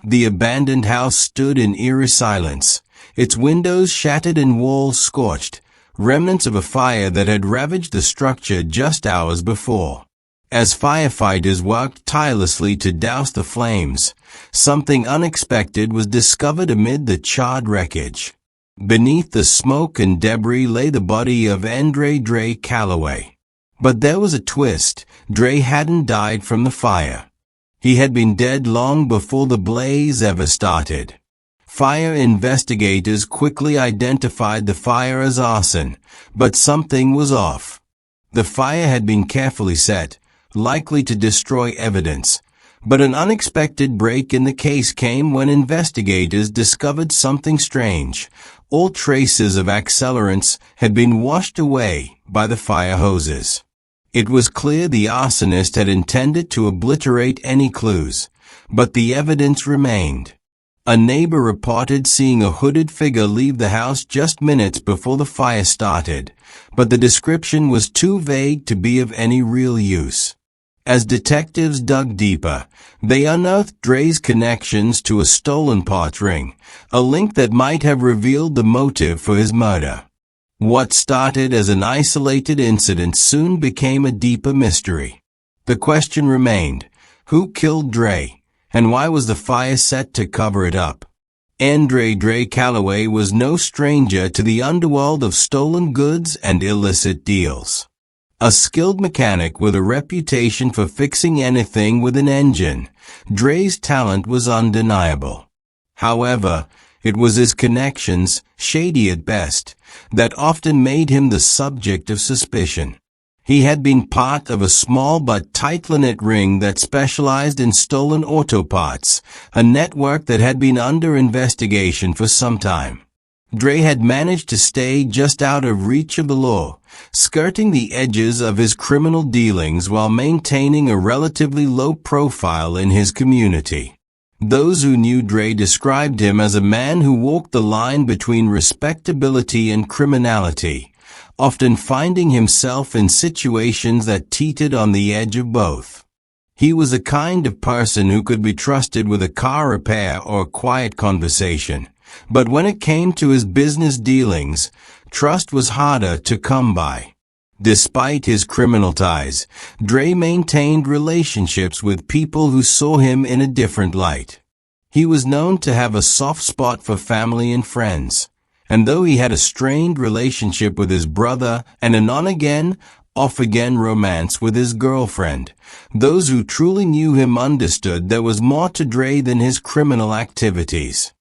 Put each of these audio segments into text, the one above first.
The abandoned house stood in eerie silence, its windows shattered and walls scorched, remnants of a fire that had ravaged the structure just hours before. As firefighters worked tirelessly to douse the flames, something unexpected was discovered amid the charred wreckage. Beneath the smoke and debris lay the body of Dre Calloway. But there was a twist. Dre hadn't died from the fire. He had been dead long before the blaze ever started. Fire investigators quickly identified the fire as arson, but something was off. The fire had been carefully set, likely to destroy evidence, but an unexpected break in the case came when investigators discovered something strange. All traces of accelerants had been washed away by the fire hoses. It was clear the arsonist had intended to obliterate any clues, but the evidence remained. A neighbor reported seeing a hooded figure leave the house just minutes before the fire started, but the description was too vague to be of any real use. As detectives dug deeper, they unearthed Dre's connections to a stolen parts ring, a link that might have revealed the motive for his murder. What started as an isolated incident soon became a deeper mystery. The question remained, who killed Dre, and why was the fire set to cover it up? Dre Calloway was no stranger to the underworld of stolen goods and illicit deals. A skilled mechanic with a reputation for fixing anything with an engine, Dre's talent was undeniable. However, it was his connections, shady at best, that often made him the subject of suspicion. He had been part of a small but tight-knit ring that specialized in stolen auto parts, a network that had been under investigation for some time. Dre had managed to stay just out of reach of the law, skirting the edges of his criminal dealings while maintaining a relatively low profile in his community. Those who knew Dre described him as a man who walked the line between respectability and criminality, often finding himself in situations that teetered on the edge of both. He was a kind of person who could be trusted with a car repair or a quiet conversation, but when it came to his business dealings, trust was harder to come by. Despite his criminal ties, Dre maintained relationships with people who saw him in a different light. He was known to have a soft spot for family and friends, and though he had a strained relationship with his brother and an on-again, off-again romance with his girlfriend, those who truly knew him understood there was more to Dre than his criminal activities.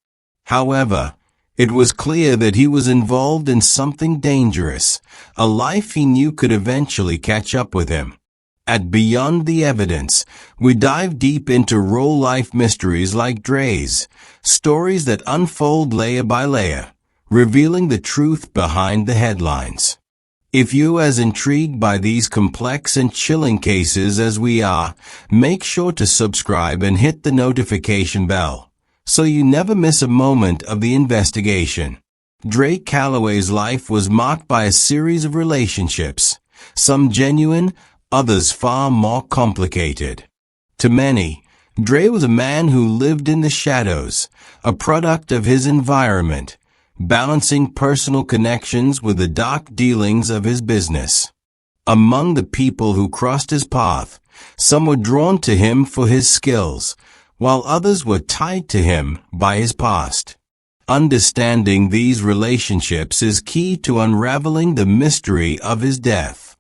However, it was clear that he was involved in something dangerous, a life he knew could eventually catch up with him. At Beyond the Evidence, we dive deep into real-life mysteries like Dre's, stories that unfold layer by layer, revealing the truth behind the headlines. If you're as intrigued by these complex and chilling cases as we are, make sure to subscribe and hit the notification bell, so you never miss a moment of the investigation. Dre Calloway's life was marked by a series of relationships, some genuine, others far more complicated. To many, Dre was a man who lived in the shadows, a product of his environment, balancing personal connections with the dark dealings of his business. Among the people who crossed his path, some were drawn to him for his skills, while others were tied to him by his past. Understanding these relationships is key to unraveling the mystery of his death.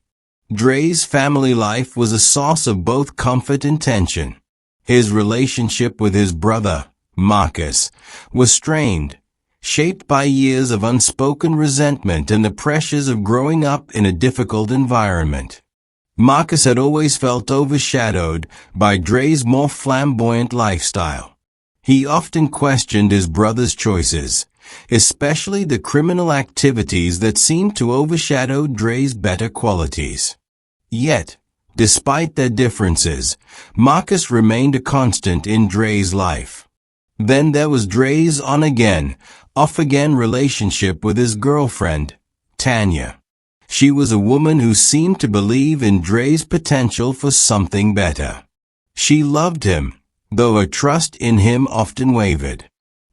Dre's family life was a source of both comfort and tension. His relationship with his brother, Marcus, was strained, shaped by years of unspoken resentment and the pressures of growing up in a difficult environment. Marcus had always felt overshadowed by Dre's more flamboyant lifestyle. He often questioned his brother's choices, especially the criminal activities that seemed to overshadow Dre's better qualities. Yet, despite their differences, Marcus remained a constant in Dre's life. Then there was Dre's on-again, off-again relationship with his girlfriend, Tanya. She was a woman who seemed to believe in Dre's potential for something better. She loved him, though her trust in him often wavered.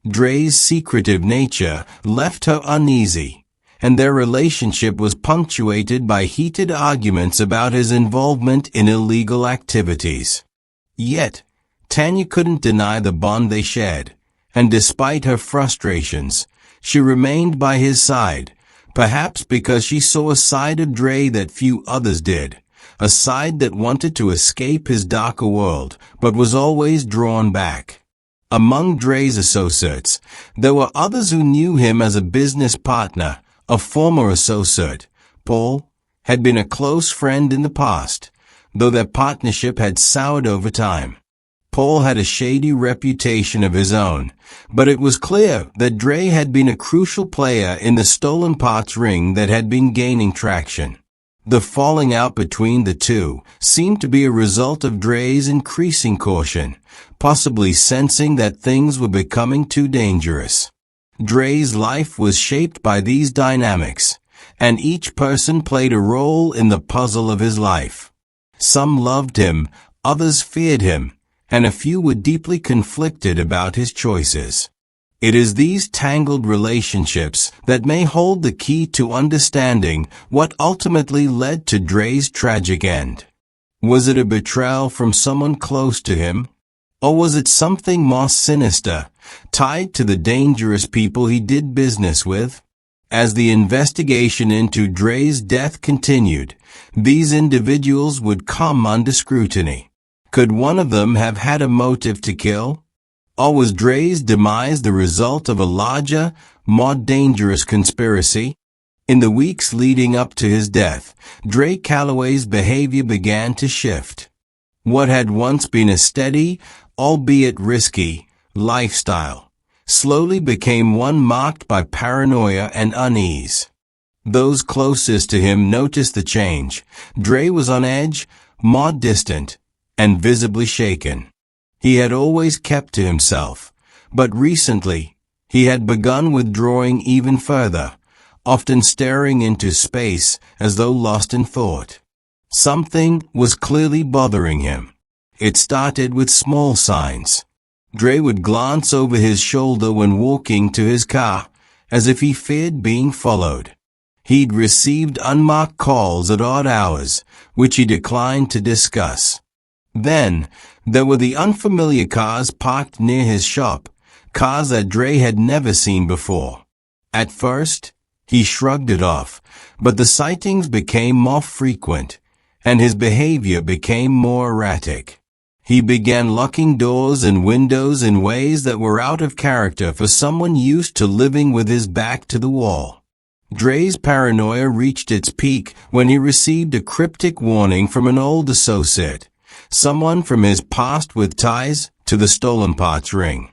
Dre's secretive nature left her uneasy, and their relationship was punctuated by heated arguments about his involvement in illegal activities. Yet, Tanya couldn't deny the bond they shared, and despite her frustrations, she remained by his side, perhaps because she saw a side of Dre that few others did, a side that wanted to escape his darker world, but was always drawn back. Among Dre's associates, there were others who knew him as a business partner. A former associate, Paul, had been a close friend in the past, though their partnership had soured over time. Paul had a shady reputation of his own, but it was clear that Dre had been a crucial player in the stolen parts ring that had been gaining traction. The falling out between the two seemed to be a result of Dre's increasing caution, possibly sensing that things were becoming too dangerous. Dre's life was shaped by these dynamics, and each person played a role in the puzzle of his life. Some loved him, others feared him, and a few were deeply conflicted about his choices. It is these tangled relationships that may hold the key to understanding what ultimately led to Dre's tragic end. Was it a betrayal from someone close to him? Or was it something more sinister, tied to the dangerous people he did business with? As the investigation into Dre's death continued, these individuals would come under scrutiny. Could one of them have had a motive to kill? Or was Dre's demise the result of a larger, more dangerous conspiracy? In the weeks leading up to his death, Dre Calloway's behavior began to shift. What had once been a steady, albeit risky, lifestyle, slowly became one marked by paranoia and unease. Those closest to him noticed the change. Dre was on edge, more distant, and visibly shaken. He had always kept to himself, but recently, he had begun withdrawing even further, often staring into space as though lost in thought. Something was clearly bothering him. It started with small signs. Dre would glance over his shoulder when walking to his car, as if he feared being followed. He'd received unmarked calls at odd hours, which he declined to discuss. Then, there were the unfamiliar cars parked near his shop, cars that Dre had never seen before. At first, he shrugged it off, but the sightings became more frequent, and his behavior became more erratic. He began locking doors and windows in ways that were out of character for someone used to living with his back to the wall. Dre's paranoia reached its peak when he received a cryptic warning from an old associate, someone from his past with ties to the stolen parts ring.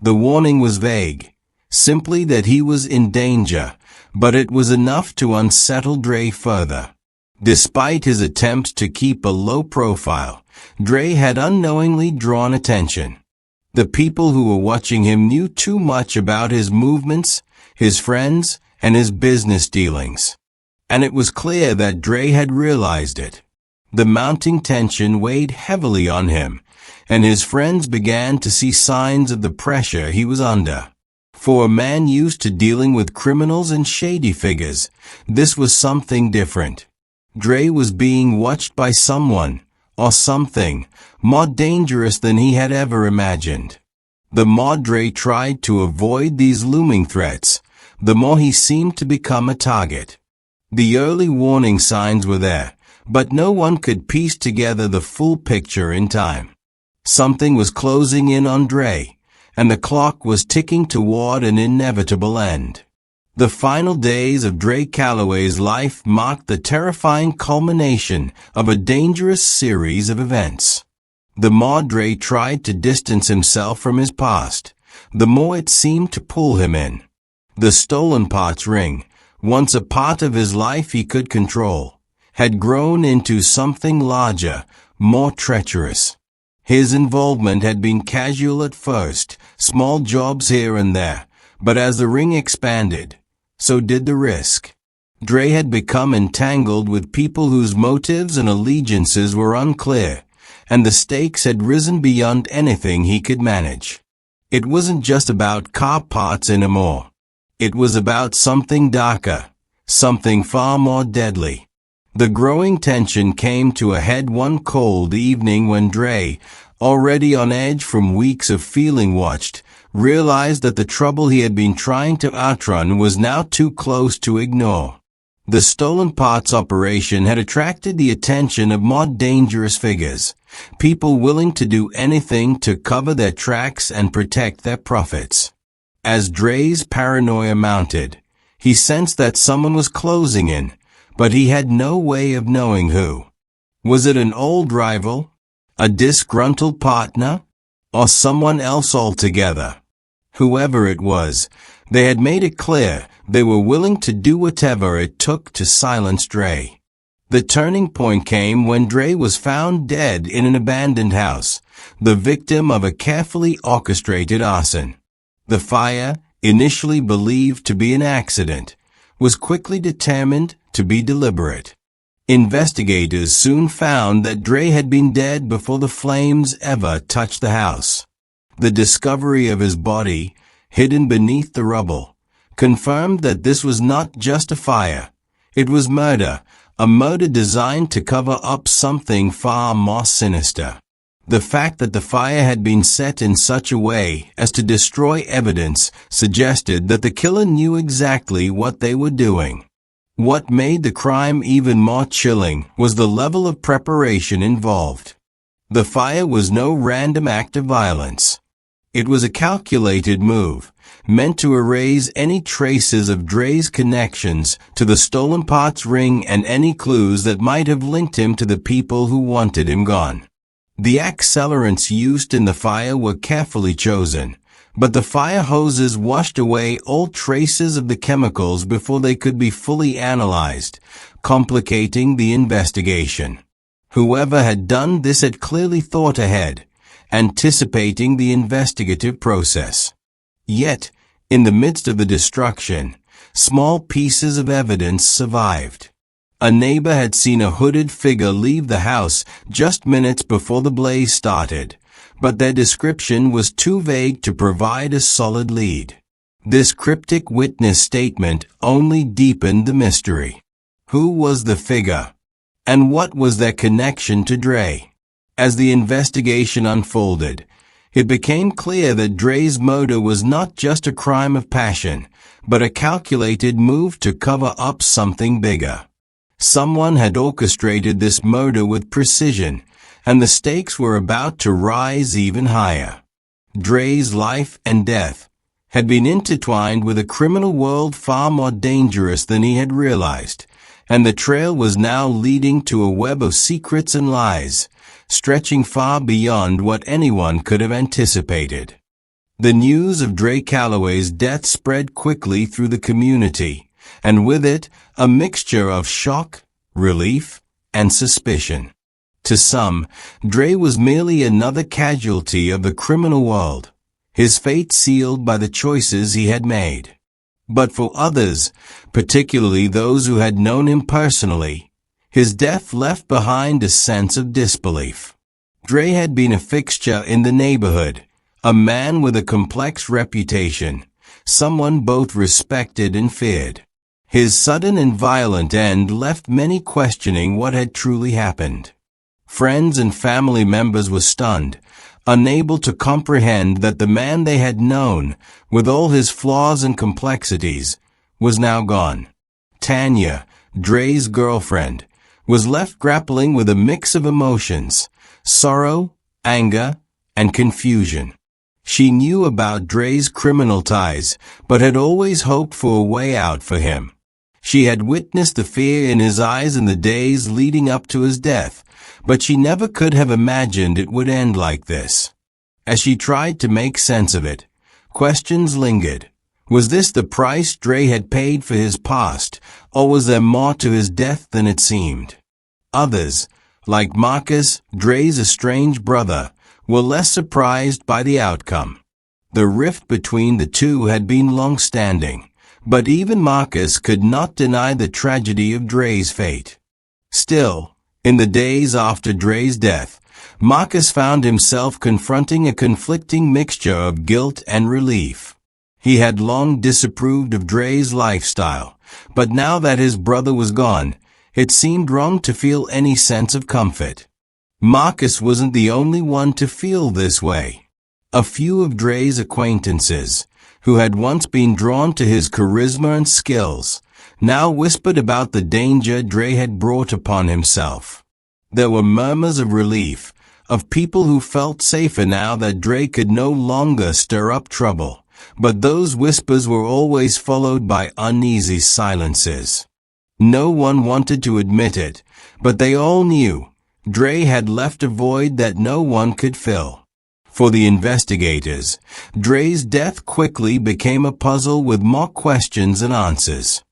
The warning was vague, simply that he was in danger, but it was enough to unsettle Dre further. Despite his attempts to keep a low profile, Dre had unknowingly drawn attention. The people who were watching him knew too much about his movements, his friends, and his business dealings. And it was clear that Dre had realized it. The mounting tension weighed heavily on him, and his friends began to see signs of the pressure he was under. For a man used to dealing with criminals and shady figures, this was something different. Dre was being watched by someone, or something, more dangerous than he had ever imagined. The more Dre tried to avoid these looming threats, the more he seemed to become a target. The early warning signs were there, but no one could piece together the full picture in time. Something was closing in on Dre, and the clock was ticking toward an inevitable end. The final days of Dre Calloway's life marked the terrifying culmination of a dangerous series of events. The more Dre tried to distance himself from his past, the more it seemed to pull him in. The stolen parts ring, once a part of his life he could control, had grown into something larger, more treacherous. His involvement had been casual at first, small jobs here and there, but as the ring expanded, so did the risk. Dre had become entangled with people whose motives and allegiances were unclear, and the stakes had risen beyond anything he could manage. It wasn't just about car parts anymore. It was about something darker, something far more deadly. The growing tension came to a head one cold evening when Dre, already on edge from weeks of feeling watched, realized that the trouble he had been trying to outrun was now too close to ignore. The stolen parts operation had attracted the attention of more dangerous figures, people willing to do anything to cover their tracks and protect their profits. As Dre's paranoia mounted, he sensed that someone was closing in, but he had no way of knowing who. Was it an old rival, a disgruntled partner, or someone else altogether? Whoever it was, they had made it clear they were willing to do whatever it took to silence Dre. The turning point came when Dre was found dead in an abandoned house, the victim of a carefully orchestrated arson. The fire, initially believed to be an accident, was quickly determined to be deliberate. Investigators soon found that Dre had been dead before the flames ever touched the house. The discovery of his body, hidden beneath the rubble, confirmed that this was not just a fire. It was murder, a murder designed to cover up something far more sinister. The fact that the fire had been set in such a way as to destroy evidence suggested that the killer knew exactly what they were doing. What made the crime even more chilling was the level of preparation involved. The fire was no random act of violence. It was a calculated move, meant to erase any traces of Dre's connections to the stolen parts ring and any clues that might have linked him to the people who wanted him gone. The accelerants used in the fire were carefully chosen, but the fire hoses washed away all traces of the chemicals before they could be fully analyzed, complicating the investigation. Whoever had done this had clearly thought ahead, anticipating the investigative process. Yet, in the midst of the destruction, small pieces of evidence survived. A neighbor had seen a hooded figure leave the house just minutes before the blaze started, but their description was too vague to provide a solid lead. This cryptic witness statement only deepened the mystery. Who was the figure? And what was their connection to Dre? As the investigation unfolded, it became clear that Dre's murder was not just a crime of passion, but a calculated move to cover up something bigger. Someone had orchestrated this murder with precision, and the stakes were about to rise even higher. Dre's life and death had been intertwined with a criminal world far more dangerous than he had realized, and the trail was now leading to a web of secrets and lies, stretching far beyond what anyone could have anticipated. The news of Dre Calloway's death spread quickly through the community, and with it, a mixture of shock, relief, and suspicion. To some, Dre was merely another casualty of the criminal world, his fate sealed by the choices he had made. But for others, particularly those who had known him personally, his death left behind a sense of disbelief. Dre had been a fixture in the neighborhood, a man with a complex reputation, someone both respected and feared. His sudden and violent end left many questioning what had truly happened. Friends and family members were stunned, unable to comprehend that the man they had known, with all his flaws and complexities, was now gone. Tanya, Dre's girlfriend, was left grappling with a mix of emotions, sorrow, anger, and confusion. She knew about Dre's criminal ties, but had always hoped for a way out for him. She had witnessed the fear in his eyes in the days leading up to his death, but she never could have imagined it would end like this. As she tried to make sense of it, questions lingered. Was this the price Dre had paid for his past, or was there more to his death than it seemed? Others, like Marcus, Dre's estranged brother, were less surprised by the outcome. The rift between the two had been long-standing, but even Marcus could not deny the tragedy of Dre's fate. Still, in the days after Dre's death, Marcus found himself confronting a conflicting mixture of guilt and relief. He had long disapproved of Dre's lifestyle, but now that his brother was gone, it seemed wrong to feel any sense of comfort. Marcus wasn't the only one to feel this way. A few of Dre's acquaintances, who had once been drawn to his charisma and skills, now whispered about the danger Dre had brought upon himself. There were murmurs of relief, of people who felt safer now that Dre could no longer stir up trouble, but those whispers were always followed by uneasy silences. No one wanted to admit it, but they all knew Dre had left a void that no one could fill. For the investigators, Dre's death quickly became a puzzle with more questions than answers.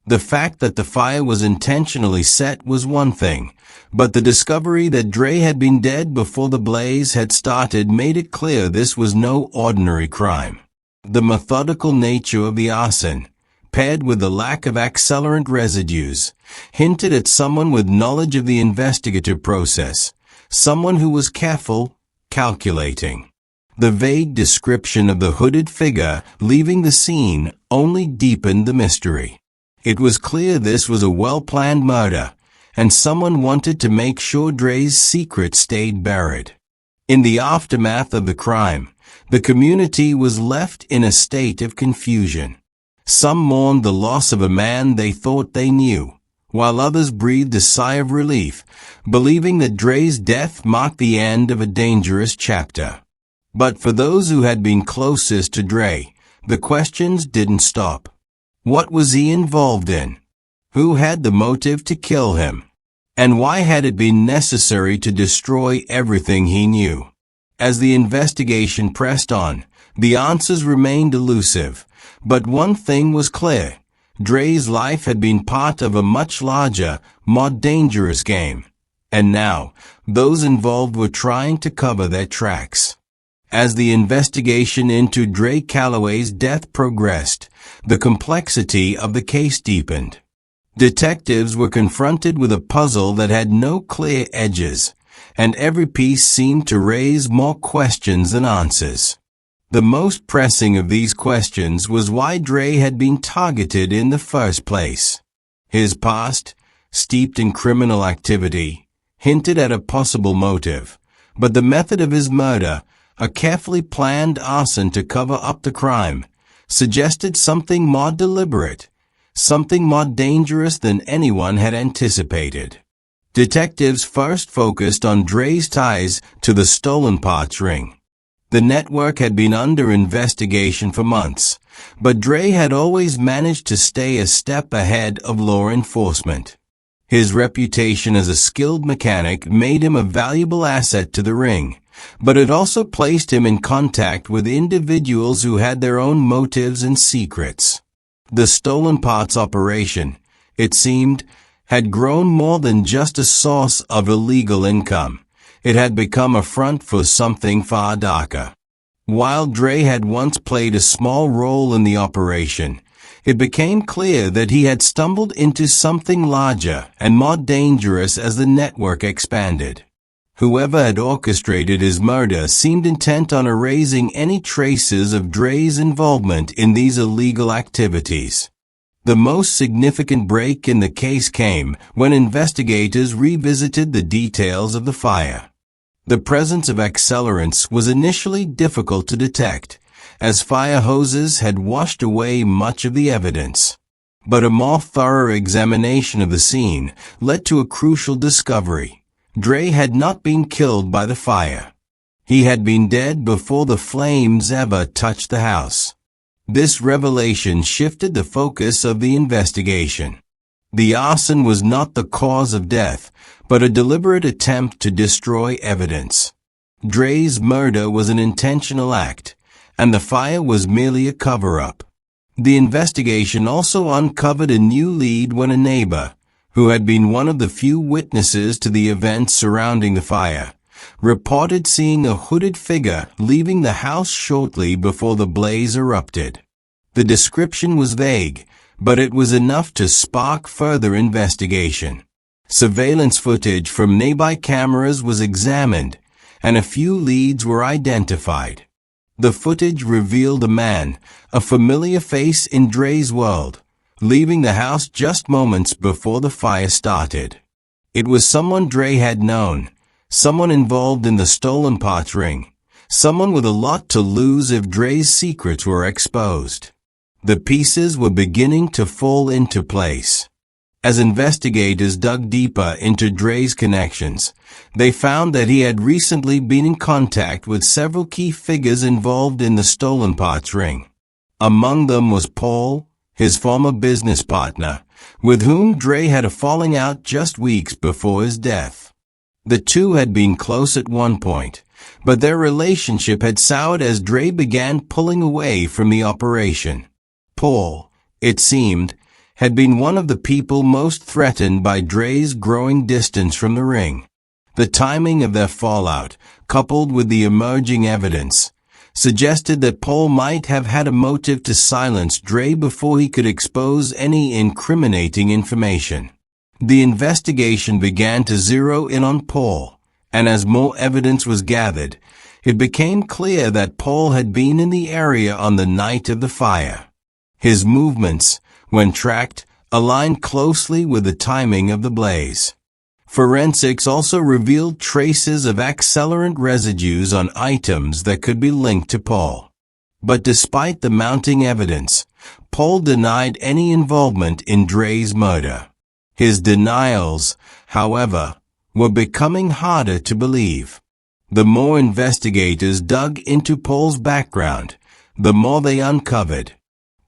The fact that the fire was intentionally set was one thing, but the discovery that Dre had been dead before the blaze had started made it clear this was no ordinary crime. The methodical nature of the arson, paired with the lack of accelerant residues, hinted at someone with knowledge of the investigative process, someone who was careful, calculating. The vague description of the hooded figure leaving the scene only deepened the mystery. It was clear this was a well-planned murder, and someone wanted to make sure Dre's secret stayed buried. In the aftermath of the crime, the community was left in a state of confusion. Some mourned the loss of a man they thought they knew, while others breathed a sigh of relief, believing that Dre's death marked the end of a dangerous chapter. But for those who had been closest to Dre, the questions didn't stop. What was he involved in? Who had the motive to kill him? And why had it been necessary to destroy everything he knew? As the investigation pressed on, the answers remained elusive, but one thing was clear. Dre's life had been part of a much larger, more dangerous game. And now, those involved were trying to cover their tracks. As the investigation into Dre Calloway's death progressed, the complexity of the case deepened. Detectives were confronted with a puzzle that had no clear edges, and every piece seemed to raise more questions than answers. The most pressing of these questions was why Dre had been targeted in the first place. His past, steeped in criminal activity, hinted at a possible motive, but the method of his murder, a carefully planned arson to cover up the crime, suggested something more deliberate, something more dangerous than anyone had anticipated. Detectives first focused on Dre's ties to the stolen parts ring. The network had been under investigation for months, but Dre had always managed to stay a step ahead of law enforcement. His reputation as a skilled mechanic made him a valuable asset to the ring, but it also placed him in contact with individuals who had their own motives and secrets. The stolen parts operation, it seemed, had grown more than just a source of illegal income. It had become a front for something far darker. While Dre had once played a small role in the operation, it became clear that he had stumbled into something larger and more dangerous as the network expanded. Whoever had orchestrated his murder seemed intent on erasing any traces of Dre's involvement in these illegal activities. The most significant break in the case came when investigators revisited the details of the fire. The presence of accelerants was initially difficult to detect, as fire hoses had washed away much of the evidence. But a more thorough examination of the scene led to a crucial discovery. Dre had not been killed by the fire. He had been dead before the flames ever touched the house. This revelation shifted the focus of the investigation. The arson was not the cause of death, but a deliberate attempt to destroy evidence. Dre's murder was an intentional act, and the fire was merely a cover-up. The investigation also uncovered a new lead when a neighbor, who had been one of the few witnesses to the events surrounding the fire, reported seeing a hooded figure leaving the house shortly before the blaze erupted. The description was vague, but it was enough to spark further investigation. Surveillance footage from nearby cameras was examined, and a few leads were identified. The footage revealed a man, a familiar face in Dre's world, leaving the house just moments before the fire started. It was someone Dre had known, someone involved in the stolen parts ring, someone with a lot to lose if Dre's secrets were exposed. The pieces were beginning to fall into place. As investigators dug deeper into Dre's connections, they found that he had recently been in contact with several key figures involved in the stolen parts ring. Among them was Paul, his former business partner, with whom Dre had a falling out just weeks before his death. The two had been close at one point, but their relationship had soured as Dre began pulling away from the operation. Paul, it seemed, had been one of the people most threatened by Dre's growing distance from the ring. The timing of their fallout, coupled with the emerging evidence, suggested that Paul might have had a motive to silence Dre before he could expose any incriminating information. The investigation began to zero in on Paul, and as more evidence was gathered, it became clear that Paul had been in the area on the night of the fire. His movements, when tracked, aligned closely with the timing of the blaze. Forensics also revealed traces of accelerant residues on items that could be linked to Paul. But despite the mounting evidence, Paul denied any involvement in Dre's murder. His denials, however, were becoming harder to believe. The more investigators dug into Paul's background, the more they uncovered.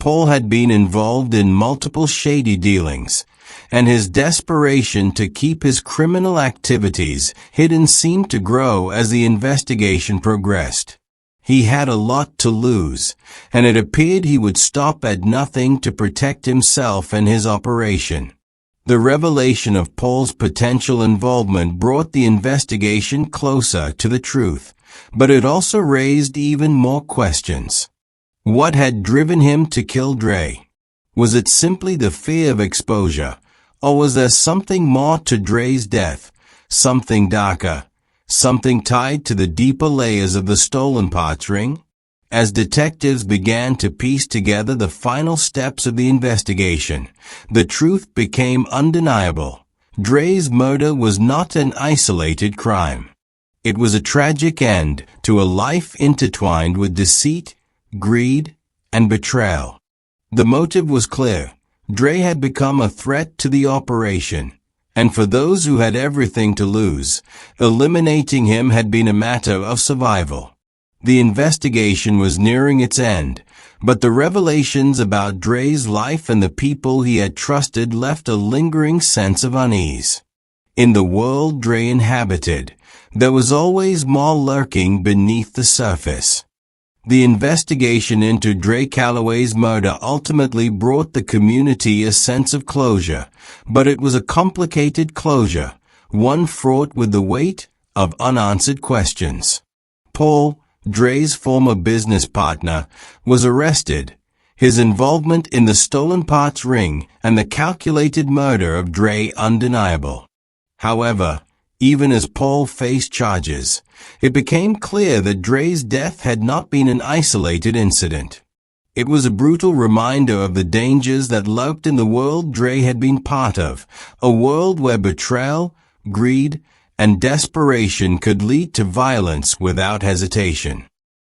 Paul had been involved in multiple shady dealings, and his desperation to keep his criminal activities hidden seemed to grow as the investigation progressed. He had a lot to lose, and it appeared he would stop at nothing to protect himself and his operation. The revelation of Paul's potential involvement brought the investigation closer to the truth, but it also raised even more questions. What had driven him to kill Dre? Was it simply the fear of exposure, or was there something more to Dre's death, something darker, something tied to the deeper layers of the stolen parts ring? As detectives began to piece together the final steps of the investigation, the truth became undeniable. Dre's murder was not an isolated crime. It was a tragic end to a life intertwined with deceit, greed, and betrayal. The motive was clear. Dre had become a threat to the operation, and for those who had everything to lose, eliminating him had been a matter of survival. The investigation was nearing its end, but the revelations about Dre's life and the people he had trusted left a lingering sense of unease. In the world Dre inhabited, there was always more lurking beneath the surface. The investigation into Dre Calloway's murder ultimately brought the community a sense of closure, but it was a complicated closure, one fraught with the weight of unanswered questions. Paul, Dre's former business partner, was arrested. His involvement in the stolen parts ring and the calculated murder of Dre undeniable. However, even as Paul faced charges, it became clear that Dre's death had not been an isolated incident. It was a brutal reminder of the dangers that lurked in the world Dre had been part of, a world where betrayal, greed, and desperation could lead to violence without hesitation.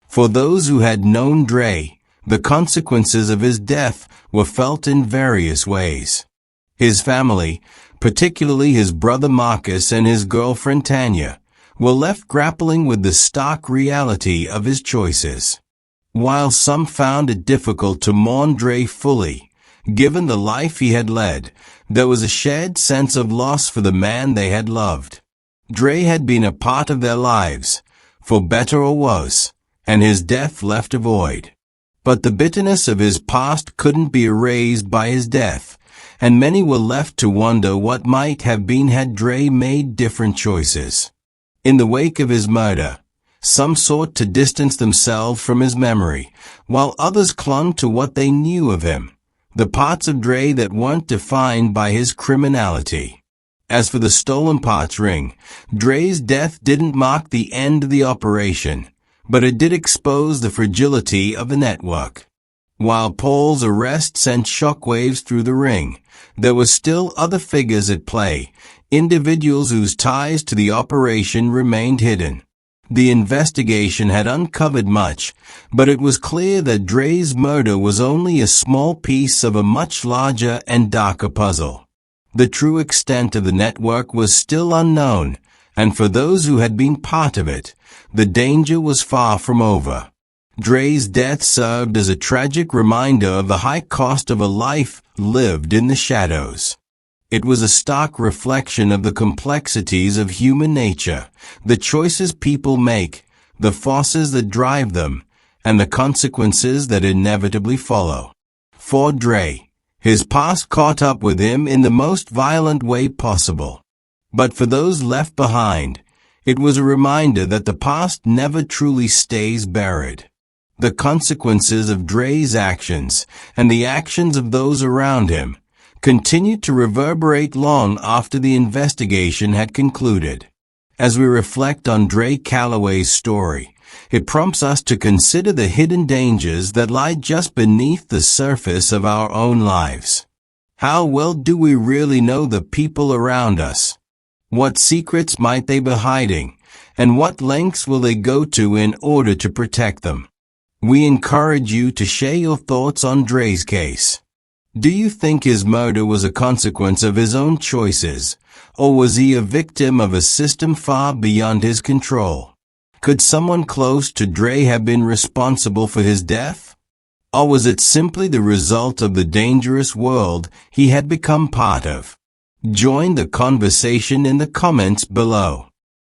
For those who had known Dre, the consequences of his death were felt in various ways. His family, particularly his brother Marcus and his girlfriend Tanya, were left grappling with the stark reality of his choices. While some found it difficult to mourn Dre fully, given the life he had led, there was a shared sense of loss for the man they had loved. Dre had been a part of their lives, for better or worse, and his death left a void. But the bitterness of his past couldn't be erased by his death, and many were left to wonder what might have been had Dre made different choices. In the wake of his murder, some sought to distance themselves from his memory, while others clung to what they knew of him, the parts of Dre that weren't defined by his criminality. As for the stolen parts ring, Dre's death didn't mark the end of the operation, but it did expose the fragility of the network. While Paul's arrest sent shockwaves through the ring, there were still other figures at play, individuals whose ties to the operation remained hidden. The investigation had uncovered much, but it was clear that Dre's murder was only a small piece of a much larger and darker puzzle. The true extent of the network was still unknown, and for those who had been part of it, the danger was far from over. Dre's death served as a tragic reminder of the high cost of a life lived in the shadows. It was a stark reflection of the complexities of human nature, the choices people make, the forces that drive them, and the consequences that inevitably follow. For Dre, his past caught up with him in the most violent way possible. But for those left behind, it was a reminder that the past never truly stays buried. The consequences of Dre's actions, and the actions of those around him, continued to reverberate long after the investigation had concluded. As we reflect on Dre Calloway's story, it prompts us to consider the hidden dangers that lie just beneath the surface of our own lives. How well do we really know the people around us? What secrets might they be hiding, and what lengths will they go to in order to protect them? We encourage you to share your thoughts on Dre's case. Do you think his murder was a consequence of his own choices, or was he a victim of a system far beyond his control? Could someone close to Dre have been responsible for his death? Or was it simply the result of the dangerous world he had become part of? Join the conversation in the comments below.